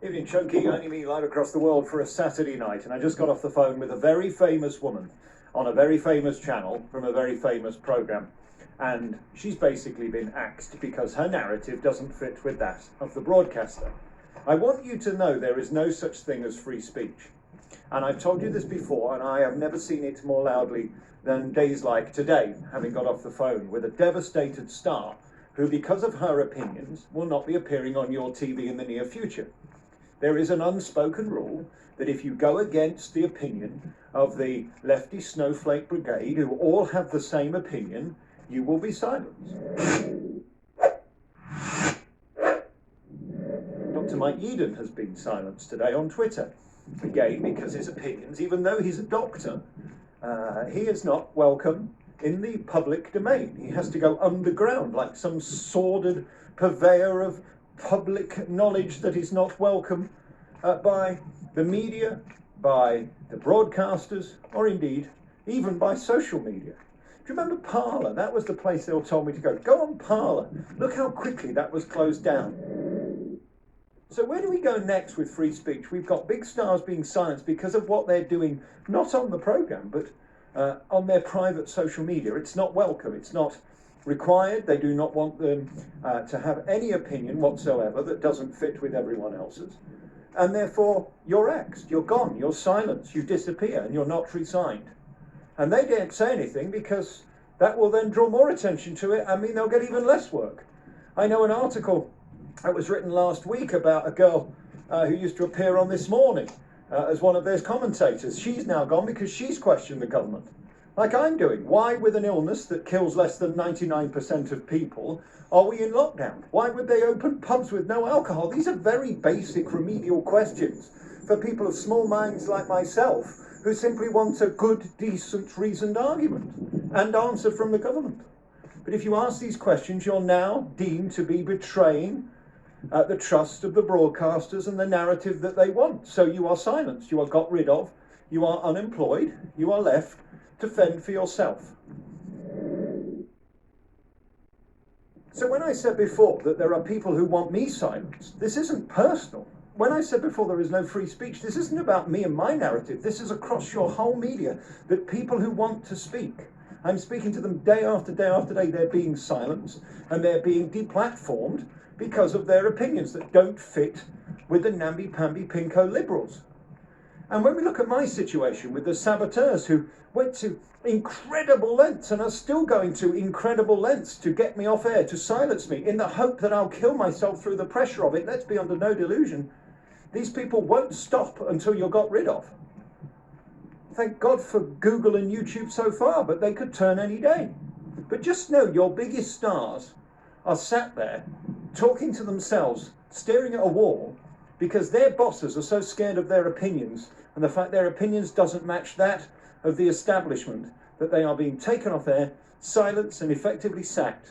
Evening, Chunky. Only me live across the world for a Saturday night, and I just got off the phone with a very famous woman on a very famous channel from a very famous program, and she's basically been axed because her narrative doesn't fit with that of the broadcaster. I want you to know there is no such thing as free speech, and I've told you this before, and I have never seen it more loudly than days like today, having got off the phone with a devastated star who, because of her opinions, will not be appearing on your TV in the near future. There is an unspoken rule that if you go against the opinion of the lefty snowflake brigade, who all have the same opinion, you will be silenced. Dr. Mike Yeadon has been silenced today on Twitter, again because his opinions, even though he's a doctor, he is not welcome in the public domain. He has to go underground like some sordid purveyor of public knowledge that is not welcome by the media, by the broadcasters, or indeed even by social media. Do you remember Parler? That was the place they all told me to go. Go on Parler. Look how quickly that was closed down. So where do we go next with free speech? We've got big stars being silenced because of what they're doing, not on the programme, but on their private social media. It's not welcome. It's not required. They do not want them to have any opinion whatsoever that doesn't fit with everyone else's. And therefore, you're axed, you're gone, you're silenced, you disappear, and you're not re-signed. And they don't say anything because that will then draw more attention to it and mean they'll get even less work. I know an article that was written last week about a girl who used to appear on This Morning as one of their commentators. She's now gone because she's questioned the government, like I'm doing. Why, with an illness that kills less than 99% of people, are we in lockdown? Why would they open pubs with no alcohol? These are very basic remedial questions for people of small minds like myself, who simply want a good, decent, reasoned argument and answer from the government. But if you ask these questions, you're now deemed to be betraying the trust of the broadcasters and the narrative that they want. So you are silenced, you are got rid of, you are unemployed, you are left to fend for yourself. So when I said before that there are people who want me silenced, this isn't personal. When I said before there is no free speech, this isn't about me and my narrative. This is across your whole media, that people who want to speak, I'm speaking to them day after day after day, they're being silenced and they're being deplatformed because of their opinions that don't fit with the namby-pamby pinko liberals. And when we look at my situation with the saboteurs who went to incredible lengths and are still going to incredible lengths to get me off air, to silence me, in the hope that I'll kill myself through the pressure of it, let's be under no delusion, these people won't stop until you're got rid of. Thank God for Google and YouTube so far, but they could turn any day. But just know your biggest stars are sat there talking to themselves, staring at a wall, because their bosses are so scared of their opinions and the fact their opinions doesn't match that of the establishment, that they are being taken off air, silenced and effectively sacked.